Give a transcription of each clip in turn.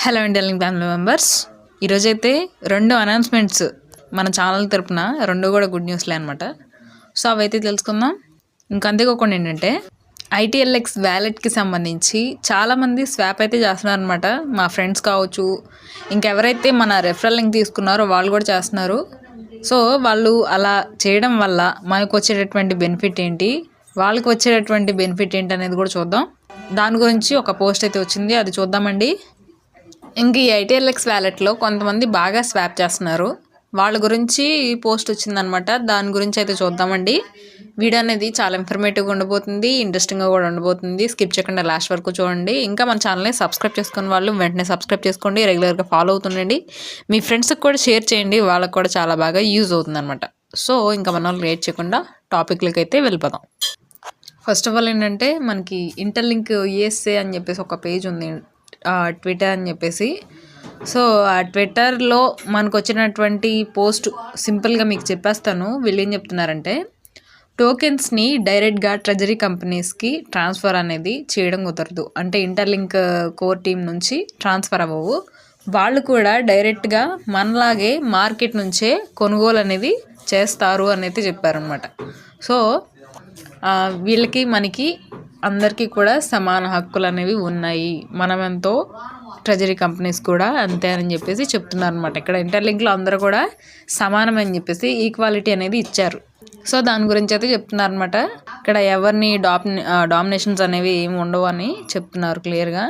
Hello interlink family members, ఈరోజైతే 2 announcements మన channel తరపున 2 కూడా గుడ్ న్యూస్లే అనమాట. సో అవైతే తెలుసుకుందాం. ఇంకా అంతేకాకుండా ఏంటంటే ఐటీఎల్ఎక్స్ వ్యాలెట్కి సంబంధించి చాలామంది స్వాప్ అయితే చేస్తున్నారు అనమాట. మా ఫ్రెండ్స్ కావచ్చు, ఇంకెవరైతే మన రెఫరల్ లింక్ తీసుకున్నారో వాళ్ళు కూడా చేస్తున్నారు. సో వాళ్ళు అలా చేయడం వల్ల మనకు వచ్చేటటువంటి బెనిఫిట్ ఏంటి, వాళ్ళకి వచ్చేటటువంటి బెనిఫిట్ ఏంటి అనేది కూడా చూద్దాం. దాని గురించి ఒక పోస్ట్ అయితే వచ్చింది, అది చూద్దామండి. ఇంక ఈ ఐటీఎల్ఎక్స్ వ్యాలెట్లో కొంతమంది బాగా స్వాప్ చేస్తున్నారు, వాళ్ళ గురించి పోస్ట్ వచ్చిందనమాట. దాని గురించి అయితే చూద్దామండి. వీడియో అనేది చాలా ఇన్ఫర్మేటివ్గా ఉండబోతుంది, ఇంట్రెస్టింగ్గా కూడా ఉండబోతుంది. స్కిప్ చేయకుండా లాస్ట్ వరకు చూడండి. ఇంకా మన ఛానల్ని సబ్స్క్రైబ్ చేసుకున్న వాళ్ళు వెంటనే సబ్స్క్రైబ్ చేసుకోండి, రెగ్యులర్గా ఫాలో అవుతుండండి. మీ ఫ్రెండ్స్కి కూడా షేర్ చేయండి, వాళ్ళకి కూడా చాలా బాగా యూజ్ అవుతుందన్నమాట. సో ఇంకా మనం లేట్ చేయకుండా టాపిక్లకి అయితే వెళ్ళిపోదాం. ఫస్ట్ ఆఫ్ ఆల్ ఏంటంటే మనకి ఇంటర్లింక్ యూఎస్ఏ అని చెప్పేసి ఒక పేజ్ ఉంది, ట్విట్టర్ అని చెప్పేసి. సో ఆ ట్విట్టర్లో మనకు వచ్చినటువంటి పోస్ట్ సింపుల్గా మీకు చెప్పేస్తాను. వీళ్ళు ఏం చెప్తున్నారంటే టోకెన్స్ని డైరెక్ట్గా ట్రెజరీ కంపెనీస్కి ట్రాన్స్ఫర్ అనేది చేయడం కుదరదు. అంటే ఇంటర్లింక్ కోర్ టీం నుంచి ట్రాన్స్ఫర్ అవ్వవు, వాళ్ళు కూడా డైరెక్ట్గా మనలాగే మార్కెట్ నుంచే కొనుగోలు అనేది చేస్తారు అనేది చెప్పారనమాట. సో వీళ్ళకి మనకి అందరికీ కూడా సమాన హక్కులు అనేవి ఉన్నాయి, మనం ఎంతో ట్రెజరీ కంపెనీస్ కూడా అంతే అని చెప్పేసి చెప్తున్నారు అనమాట. ఇక్కడ ఇంటర్లింక్లో అందరూ కూడా సమానమని చెప్పేసి ఈక్వాలిటీ అనేది ఇచ్చారు. సో దాని గురించి అయితే చెప్తున్నారు అనమాట. ఇక్కడ ఎవరిని డామినేషన్స్ అనేవి ఏమి ఉండవు అని చెప్తున్నారు క్లియర్గా.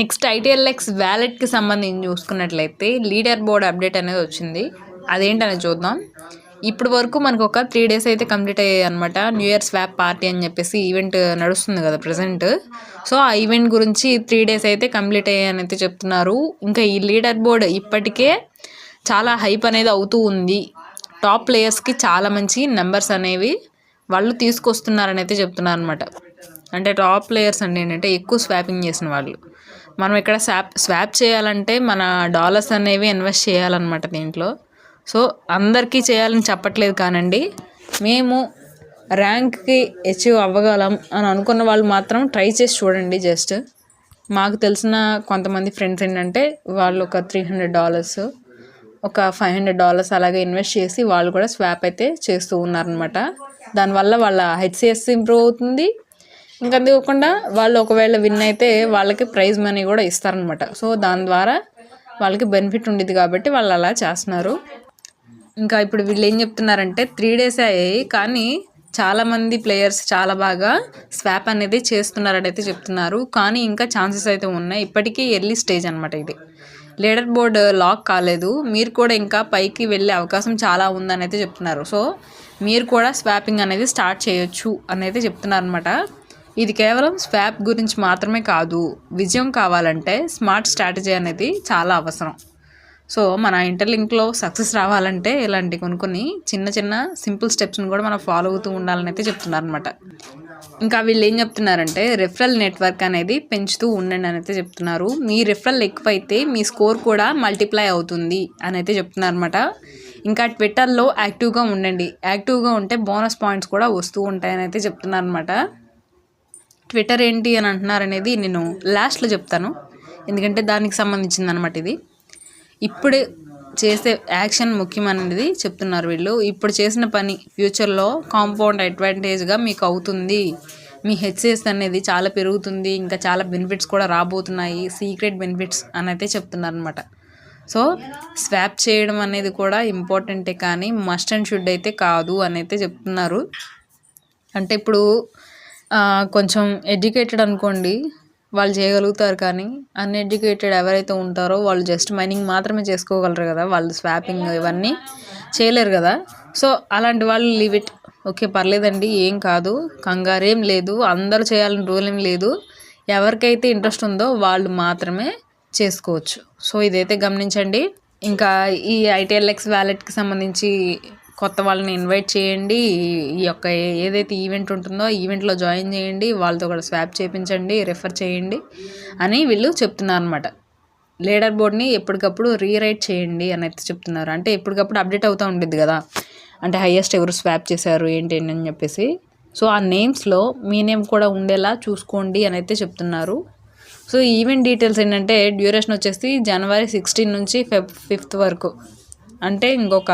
నెక్స్ట్ ఐటీఎల్ఎక్స్ వ్యాలెట్కి సంబంధించి చూసుకున్నట్లయితే లీడర్ బోర్డ్ అప్డేట్ అనేది వచ్చింది, అదేంటనేది చూద్దాం. ఇప్పటి వరకు మనకు ఒక 3 days అయితే కంప్లీట్ అయ్యాయి అనమాట. న్యూ ఇయర్ స్వాప్ పార్టీ అని చెప్పేసి ఈవెంట్ నడుస్తుంది కదా ప్రజెంట్. సో ఆ ఈవెంట్ గురించి 3 days అయితే కంప్లీట్ అయ్యాయని అయితే చెప్తున్నారు. ఇంకా ఈ లీడర్ బోర్డ్ ఇప్పటికే చాలా హైప్ అనేది అవుతూ ఉంది. టాప్ ప్లేయర్స్కి చాలా మంచి నెంబర్స్ అనేవి వాళ్ళు తీసుకొస్తున్నారని అయితే చెప్తున్నారు అనమాట. అంటే టాప్ ప్లేయర్స్ అంటే ఏంటంటే ఎక్కువ స్వాపింగ్ చేసిన వాళ్ళు. మనం ఇక్కడ స్వాప్ చేయాలంటే మన డాలర్స్ అనేవి ఇన్వెస్ట్ చేయాలన్నమాట దీంట్లో. సో అందరికీ చేయాలని చెప్పట్లేదు కానండి, మేము ర్యాంక్కి అచీవ్ అవ్వగలం అని అనుకున్న వాళ్ళు మాత్రం ట్రై చేసి చూడండి. జస్ట్ మాకు తెలిసిన కొంతమంది ఫ్రెండ్స్ ఏంటంటే వాళ్ళు ఒక $300 ఒక $500 అలాగే ఇన్వెస్ట్ చేసి వాళ్ళు కూడా స్వాప్ అయితే చేస్తూ ఉన్నారనమాట. దానివల్ల వాళ్ళ హెచ్సిఎస్ ఇంప్రూవ్ అవుతుంది. ఇంకా అంతేకాకుండా వాళ్ళు ఒకవేళ విన్ అయితే వాళ్ళకి ప్రైజ్ మనీ కూడా ఇస్తారనమాట. సో దాని ద్వారా వాళ్ళకి బెనిఫిట్ ఉండేది కాబట్టి వాళ్ళు అలా చేస్తున్నారు. ఇంకా ఇప్పుడు వీళ్ళు ఏం చెప్తున్నారంటే 3 days అయ్యాయి కానీ చాలామంది ప్లేయర్స్ చాలా బాగా స్వాప్ అనేది చేస్తున్నారని అయితే చెప్తున్నారు. కానీ ఇంకా ఛాన్సెస్ అయితే ఉన్నాయి, ఇప్పటికీ ఎర్లీ స్టేజ్ అనమాట. ఇది లీడర్ బోర్డ్ లాక్ కాలేదు, మీరు కూడా ఇంకా పైకి వెళ్ళే అవకాశం చాలా ఉందని అయితే చెప్తున్నారు. సో మీరు కూడా స్వాపింగ్ అనేది స్టార్ట్ చేయొచ్చు అని అయితే చెప్తున్నారు అనమాట. ఇది కేవలం స్వాప్ గురించి మాత్రమే కాదు, విజయం కావాలంటే స్మార్ట్ స్ట్రాటజీ అనేది చాలా అవసరం. సో మన ఇంటర్లింక్లో సక్సెస్ రావాలంటే ఇలాంటి కొన్ని చిన్న చిన్న సింపుల్ స్టెప్స్ని కూడా మనం ఫాలో అవుతూ ఉండాలని అయితే చెప్తున్నారు అనమాట. ఇంకా వీళ్ళు ఏం చెప్తున్నారంటే రెఫరల్ నెట్వర్క్ అనేది పెంచుతూ ఉండండి అని అయితే చెప్తున్నారు. మీ రెఫరల్ ఎక్కువైతే మీ స్కోర్ కూడా మల్టిప్లై అవుతుంది అని అయితే చెప్తున్నారు అనమాట. ఇంకా ట్విట్టర్లో యాక్టివ్గా ఉండండి, యాక్టివ్గా ఉంటే బోనస్ పాయింట్స్ కూడా వస్తూ ఉంటాయని అయితే చెప్తున్నారు అనమాట. ట్విట్టర్ ఏంటి అని అంటున్నారు అనేది నేను లాస్ట్లో చెప్తాను, ఎందుకంటే దానికి సంబంధించింది అనమాట. ఇది ఇప్పుడు చేసే యాక్షన్ ముఖ్యమైనది చెప్తున్నారు వీళ్ళు. ఇప్పుడు చేసిన పని ఫ్యూచర్లో కాంపౌండ్ అడ్వాంటేజ్గా మీకు అవుతుంది, మీ హెచ్సిఎస్ అనేది చాలా పెరుగుతుంది, ఇంకా చాలా బెనిఫిట్స్ కూడా రాబోతున్నాయి, సీక్రెట్ బెనిఫిట్స్ అని అయితే చెప్తున్నారు అనమాట. సో స్వాప్ చేయడం అనేది కూడా ఇంపార్టెంటే కానీ మస్ట్ అండ్ షుడ్ అయితే కాదు అని అయితే చెప్తున్నారు. అంటే ఇప్పుడు కొంచెం ఎడ్యుకేటెడ్ అనుకోండి వాళ్ళు చేయగలుగుతారు, కానీ అన్ఎడ్యుకేటెడ్ ఎవరైతే ఉంటారో వాళ్ళు జస్ట్ మైనింగ్ మాత్రమే చేసుకోగలరు కదా, వాళ్ళు స్వాపింగ్ ఇవన్నీ చేయలేరు కదా. సో అలాంటి వాళ్ళు లీవ్ ఇట్, ఓకే పర్లేదండి, ఏం కాదు, కంగారేం లేదు, అందరూ చేయాలని రూల్ ఏం లేదు, ఎవరికైతే ఇంట్రెస్ట్ ఉందో వాళ్ళు మాత్రమే చేసుకోవచ్చు. సో ఇదైతే గమనించండి. ఇంకా ఈ ఐటీఎల్ఎక్స్ వ్యాలెట్కి సంబంధించి కొత్త వాళ్ళని ఇన్వైట్ చేయండి, ఈ యొక్క ఏదైతే ఈవెంట్ ఉంటుందో ఈవెంట్లో జాయిన్ చేయండి, వాళ్ళతో కూడా స్వాప్ చేయించండి, రెఫర్ చేయండి అని వీళ్ళు చెప్తున్నారు అనమాట. లీడర్ బోర్డ్ని ఎప్పటికప్పుడు రీరైట్ చేయండి అని అయితే చెప్తున్నారు. అంటే ఎప్పటికప్పుడు అప్డేట్ అవుతూ ఉంటుంది కదా, అంటే హైయెస్ట్ ఎవరు స్వాప్ చేశారు ఏంటి అని చెప్పేసి. సో ఆ నేమ్స్లో మీ నేమ్ కూడా ఉండేలా చూసుకోండి అని అయితే చెప్తున్నారు. సో ఈవెంట్ డీటెయిల్స్ ఏంటంటే డ్యూరేషన్ వచ్చేసి జనవరి 16 నుంచి Feb 5 వరకు. అంటే ఇంకొక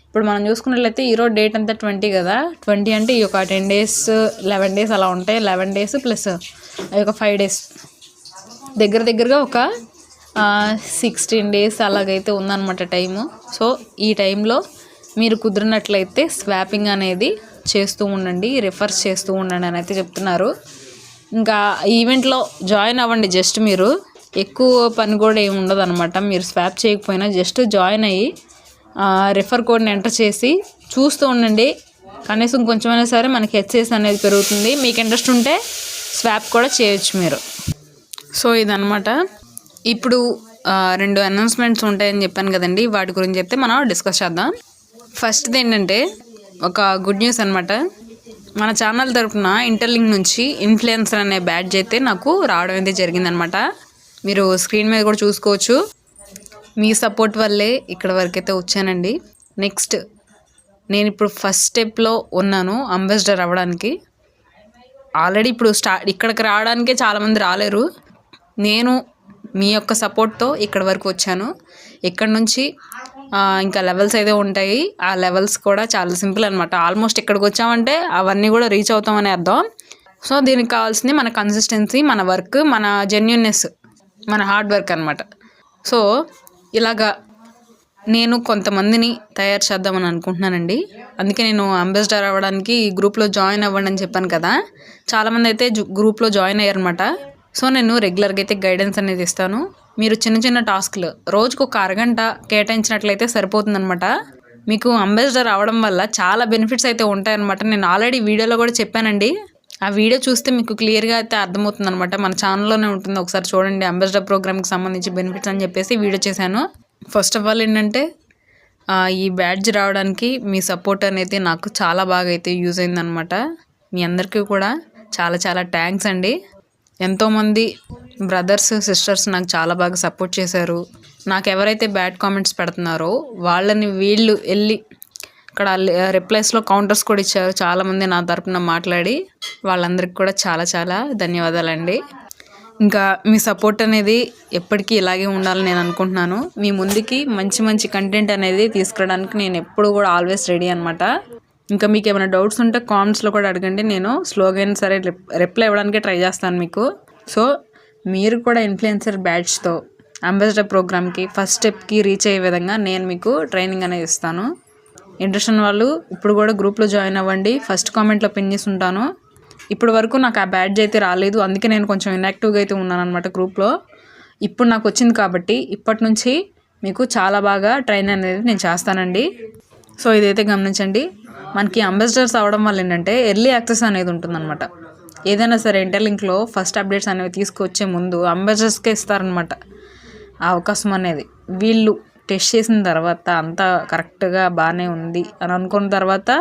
ఇప్పుడు మనం చూసుకున్నట్లయితే ఈరోజు డేట్ అంతా 20 కదా, 20 అంటే ఈ ఒక 10 days 11 days అలా ఉంటాయి. 11 days ప్లస్ అది ఒక 5 days దగ్గరగా ఒక 16 days అలాగైతే ఉందన్నమాట టైము. సో ఈ టైంలో మీరు కుదిరినట్లయితే స్వాపింగ్ అనేది చేస్తూ ఉండండి, రిఫర్స్ చేస్తూ ఉండండి అని అయితే చెప్తున్నారు. ఇంకా ఈవెంట్లో జాయిన్ అవ్వండి. జస్ట్ మీరు ఎక్కువ పని కూడా ఏమి ఉండదు అనమాట. మీరు స్వాప్ చేయకపోయినా జస్ట్ జాయిన్ అయ్యి రిఫర్ కోడ్ని ఎంటర్ చేసి చూస్తూ ఉండండి. కనీసం కొంచెమైనా సరే మనకి హెచ్ఎస్ అనేది పెరుగుతుంది. మీకు ఇంట్రెస్ట్ ఉంటే స్వాప్ కూడా చేయొచ్చు మీరు. సో ఇదనమాట. ఇప్పుడు 2 అనౌన్స్మెంట్స్ ఉంటాయని చెప్పాను కదండి, వాటి గురించి అయితే మనం డిస్కస్ చేద్దాం. ఫస్ట్ది ఏంటంటే ఒక గుడ్ న్యూస్ అనమాట. మన ఛానల్ తరపున ఇంటర్లింక్ నుంచి ఇన్ఫ్లుయెన్సర్ అనే బ్యాడ్జ్ అయితే నాకు రావడం అయితే జరిగిందనమాట. మీరు స్క్రీన్ మీద కూడా చూసుకోవచ్చు. మీ సపోర్ట్ వల్లే ఇక్కడ వరకు అయితే వచ్చానండి. నెక్స్ట్ నేను ఇప్పుడు ఫస్ట్ స్టెప్లో ఉన్నాను అంబాసిడర్ అవ్వడానికి. ఆల్రెడీ ఇప్పుడు ఇక్కడికి రావడానికే చాలామంది రాలేరు. నేను మీ యొక్క సపోర్ట్తో ఇక్కడ వరకు వచ్చాను. ఇక్కడ నుంచి ఇంకా లెవెల్స్ అయితే ఉంటాయి. ఆ లెవెల్స్ కూడా చాలా సింపుల్ అనమాట. ఆల్మోస్ట్ ఇక్కడికి వచ్చామంటే అవన్నీ కూడా రీచ్ అవుతామని అర్థం. సో దీనికి కావాల్సింది మన కన్సిస్టెన్సీ, మన వర్క్, మన జెన్యూన్నెస్, మన హార్డ్ వర్క్ అనమాట. సో ఇలాగా నేను కొంతమందిని తయారు చేద్దామని అనుకుంటున్నానండి. అందుకే నేను అంబాసిడర్ అవ్వడానికి ఈ గ్రూప్లో జాయిన్ అవ్వండి అని చెప్పాను కదా. చాలామంది అయితే గ్రూప్లో జాయిన్ అయ్యారనమాట. సో నేను రెగ్యులర్గా అయితే గైడెన్స్ అనేది ఇస్తాను. మీరు చిన్న టాస్క్లు రోజుకు ఒక అరగంట కేటాయించినట్లయితే సరిపోతుందనమాట. మీకు అంబాసిడర్ అవ్వడం వల్ల చాలా బెనిఫిట్స్ అయితే ఉంటాయన్నమాట. నేను ఆల్రెడీ వీడియోలో కూడా చెప్పానండి. ఆ వీడియో చూస్తే మీకు క్లియర్గా అయితే అర్థమవుతుంది అనమాట. మన ఛానల్లోనే ఉంటుంది, ఒకసారి చూడండి. అంబాసిడర్ ప్రోగ్రామ్కి సంబంధించి బెనిఫిట్స్ అని చెప్పేసి వీడియో చేశాను. ఫస్ట్ ఆఫ్ ఆల్ ఏంటంటే ఈ బ్యాడ్జ్ రావడానికి మీ సపోర్ట్ అనేది నాకు చాలా బాగా అయితే యూజ్ అయిందనమాట. మీ అందరికీ కూడా చాలా థ్యాంక్స్ అండి. ఎంతోమంది బ్రదర్స్ సిస్టర్స్ నాకు చాలా బాగా సపోర్ట్ చేశారు. నాకు ఎవరైతే బ్యాడ్ కామెంట్స్ పెడుతున్నారో వాళ్ళని వీళ్ళు వెళ్ళి ఇక్కడ రిప్లైస్లో కౌంటర్స్ కూడా ఇచ్చారు చాలామంది నా తరపున మాట్లాడి. వాళ్ళందరికీ కూడా చాలా ధన్యవాదాలండి. ఇంకా మీ సపోర్ట్ అనేది ఎప్పటికీ ఇలాగే ఉండాలని నేను అనుకుంటున్నాను. మీ ముందుకి మంచి కంటెంట్ అనేది తీసుకురావడానికి నేను ఎప్పుడు కూడా ఆల్వేస్ రెడీ అనమాట. ఇంకా మీకు ఏమైనా డౌట్స్ ఉంటే కామెంట్స్లో కూడా అడగండి. నేను స్లోగా అయినా సరే రిప్లై ఇవ్వడానికి ట్రై చేస్తాను మీకు. సో మీరు కూడా ఇన్ఫ్లుయెన్సర్ బ్యాడ్జ్తో అంబాసిడర్ ప్రోగ్రామ్కి ఫస్ట్ స్టెప్కి రీచ్ అయ్యే విధంగా నేను మీకు ట్రైనింగ్ అనేది ఇస్తాను. ఇంట్రెస్ట్ ఉన్న వాళ్ళు ఇప్పుడు కూడా గ్రూప్లో జాయిన్ అవ్వండి. ఫస్ట్ కామెంట్లో పిన్ చేసి ఉంటాను. ఇప్పుడు వరకు నాకు ఆ బ్యాడ్జ్ అయితే రాలేదు, అందుకే నేను కొంచెం ఇన్యాక్టివ్గా అయితే ఉన్నాను అనమాట గ్రూప్లో. ఇప్పుడు నాకు వచ్చింది కాబట్టి ఇప్పటి నుంచి మీకు చాలా బాగా ట్రైన్ అనేది నేను చేస్తానండి. సో ఇదైతే గమనించండి. మనకి అంబాసిడర్స్ అవ్వడం వల్ల ఏంటంటే ఎర్లీ యాక్సెస్ అనేది ఉంటుందన్నమాట. ఏదైనా సరే ఇంటర్లింక్లో ఫస్ట్ అప్డేట్స్ అనేవి తీసుకొచ్చే ముందు అంబాసిడర్స్కే ఇస్తారనమాట ఆ అవకాశం అనేది. వీళ్ళు టెస్ట్ చేసిన తర్వాత అంతా కరెక్ట్గా బాగానే ఉంది అని అనుకున్న తర్వాత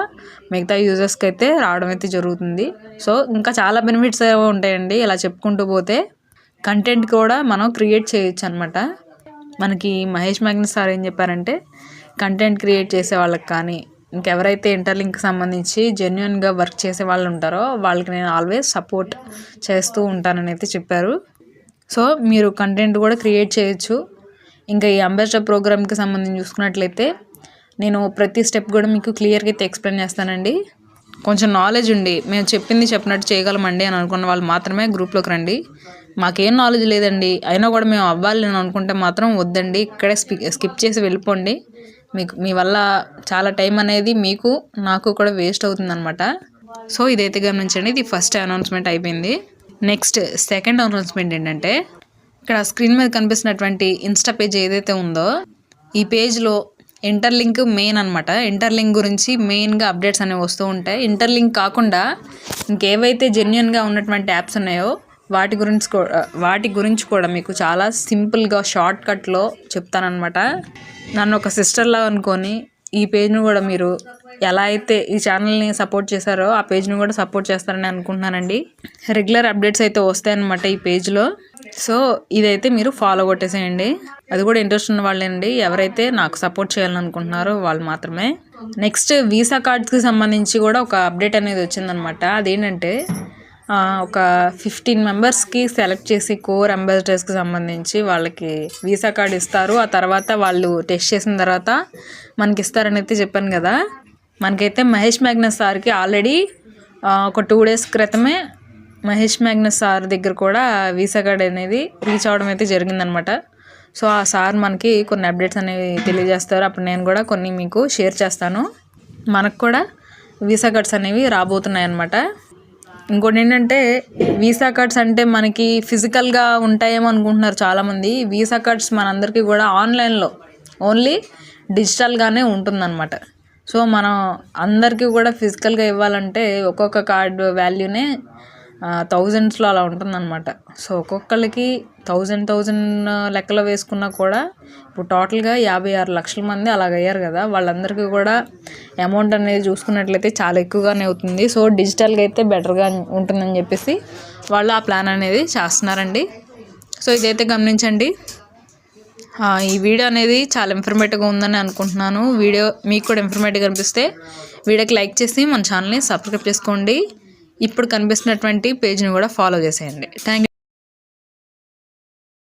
మిగతా యూజర్స్కి అయితే రావడం అయితే జరుగుతుంది. సో ఇంకా చాలా బెనిఫిట్స్ ఉంటాయండి. ఇలా చెప్పుకుంటూ పోతే కంటెంట్ కూడా మనం క్రియేట్ చేయొచ్చు అనమాట. మనకి మహేష్ మ్యాగ్నస్ సార్ ఏం చెప్పారంటే కంటెంట్ క్రియేట్ చేసే వాళ్ళకి కానీ ఇంకెవరైతే ఇంటర్లింక్కి సంబంధించి జెన్యున్గా వర్క్ చేసే వాళ్ళు ఉంటారో వాళ్ళకి నేను ఆల్వేస్ సపోర్ట్ చేస్తూ ఉంటానని అయితే చెప్పారు. సో మీరు కంటెంట్ కూడా క్రియేట్ చేయొచ్చు. ఇంకా ఈ అంబాసిడర్ ప్రోగ్రామ్కి సంబంధించి చూసుకున్నట్లయితే నేను ప్రతి స్టెప్ కూడా మీకు క్లియర్గా అయితే ఎక్స్ప్లెయిన్ చేస్తానండి. కొంచెం నాలెడ్జ్ ఉండి మేము చెప్పింది చెప్పినట్టు చేయగలమండి అని అనుకున్న వాళ్ళు మాత్రమే గ్రూప్లోకి రండి. మాకేం నాలెడ్జ్ లేదండి అయినా కూడా మేము అవ్వాలి అని అనుకుంటే మాత్రం వద్దండి, ఇక్కడే స్కిప్ చేసి వెళ్ళిపోండి. మీ వల్ల చాలా టైం అనేది మీకు నాకు కూడా వేస్ట్ అవుతుందన్నమాట. సో ఇదైతే గమనించండి. ఇది ఫస్ట్ అనౌన్స్మెంట్ అయిపోయింది. నెక్స్ట్ సెకండ్ అనౌన్స్మెంట్ ఏంటంటే ఇక్కడ స్క్రీన్ మీద కనిపిస్తున్నటువంటి ఇన్స్టా పేజ్ ఏదైతే ఉందో ఈ పేజ్లో ఇంటర్లింక్ మెయిన్ అనమాట. ఇంటర్లింక్ గురించి మెయిన్గా అప్డేట్స్ అనేవి వస్తూ ఉంటాయి. ఇంటర్లింక్ కాకుండా ఇంకేవైతే జెన్యున్గా ఉన్నటువంటి యాప్స్ ఉన్నాయో వాటి గురించి కూడా మీకు చాలా సింపుల్గా షార్ట్ కట్లో చెప్తానమాట. నన్ను ఒక సిస్టర్లా అనుకొని ఈ పేజ్ను కూడా మీరు ఎలా అయితే ఈ ఛానల్ని సపోర్ట్ చేశారో ఆ పేజ్ని కూడా సపోర్ట్ చేస్తారని అనుకుంటున్నానండి. రెగ్యులర్ అప్డేట్స్ అయితే వస్తాయన్నమాట ఈ పేజ్లో. సో ఇదైతే మీరు ఫాలో కొట్టేసేయండి. అది కూడా ఇంట్రెస్ట్ ఉన్న వాళ్ళేనండి. ఎవరైతే నాకు సపోర్ట్ చేయాలనుకుంటున్నారో వాళ్ళు మాత్రమే. నెక్స్ట్ వీసా కార్డ్స్కి సంబంధించి కూడా ఒక అప్డేట్ అనేది వచ్చిందనమాట. అదేంటంటే ఒక 15 మెంబర్స్కి సెలెక్ట్ చేసి కోర్ అంబాసిడర్స్కి సంబంధించి వాళ్ళకి వీసా కార్డ్ ఇస్తారు. ఆ తర్వాత వాళ్ళు టెస్ట్ చేసిన తర్వాత మనకి ఇస్తారని అయితే చెప్పాను కదా. మనకైతే మహేష్ మ్యాగ్నస్ సార్కి ఆల్రెడీ ఒక 2 days క్రితమే మహేష్ మ్యాగ్నస్ సార్ దగ్గర కూడా వీసా కార్డ్ అనేది రీచ్ అవ్వడం అయితే జరిగిందనమాట. సో ఆ సార్ మనకి కొన్ని అప్డేట్స్ అనేవి తెలియజేస్తారు. అప్పుడు నేను కూడా కొన్ని మీకు షేర్ చేస్తాను. మనకు కూడా వీసా కార్డ్స్ అనేవి రాబోతున్నాయి అన్నమాట. ఇంకోటి ఏంటంటే వీసా కార్డ్స్ అంటే మనకి ఫిజికల్గా ఉంటాయేమో అనుకుంటున్నారు చాలామంది. వీసా కార్డ్స్ మనందరికీ కూడా ఆన్లైన్లో ఓన్లీ డిజిటల్గానే ఉంటుందన్నమాట. సో మనం అందరికీ కూడా ఫిజికల్గా ఇవ్వాలంటే ఒక్కొక్క కార్డు వాల్యూనే థౌజండ్స్లో అలా ఉంటుందన్నమాట. సో ఒక్కొక్కరికి 1000 లెక్కలో వేసుకున్నా కూడా ఇప్పుడు టోటల్గా 56 లక్షల మంది అలాగయ్యారు కదా. వాళ్ళందరికీ కూడా అమౌంట్ అనేది చూసుకున్నట్లయితే చాలా ఎక్కువగానే అవుతుంది. సో డిజిటల్గా అయితే బెటర్గా ఉంటుందని చెప్పేసి వాళ్ళు ఆ ప్లాన్ అనేది చేస్తున్నారండి. సో ఇదైతే గమనించండి. ఈ వీడియో అనేది చాలా ఇన్ఫర్మేటివ్గా ఉందని అనుకుంటున్నాను. వీడియో మీకు కూడా ఇన్ఫర్మేటివ్గా అనిపిస్తే వీడియోకి లైక్ చేసి మన ఛానల్ని సబ్స్క్రైబ్ చేసుకోండి. ఇప్పుడు కనిపిస్తున్నటువంటి పేజ్ని కూడా ఫాలో చేసేయండి. Thank you.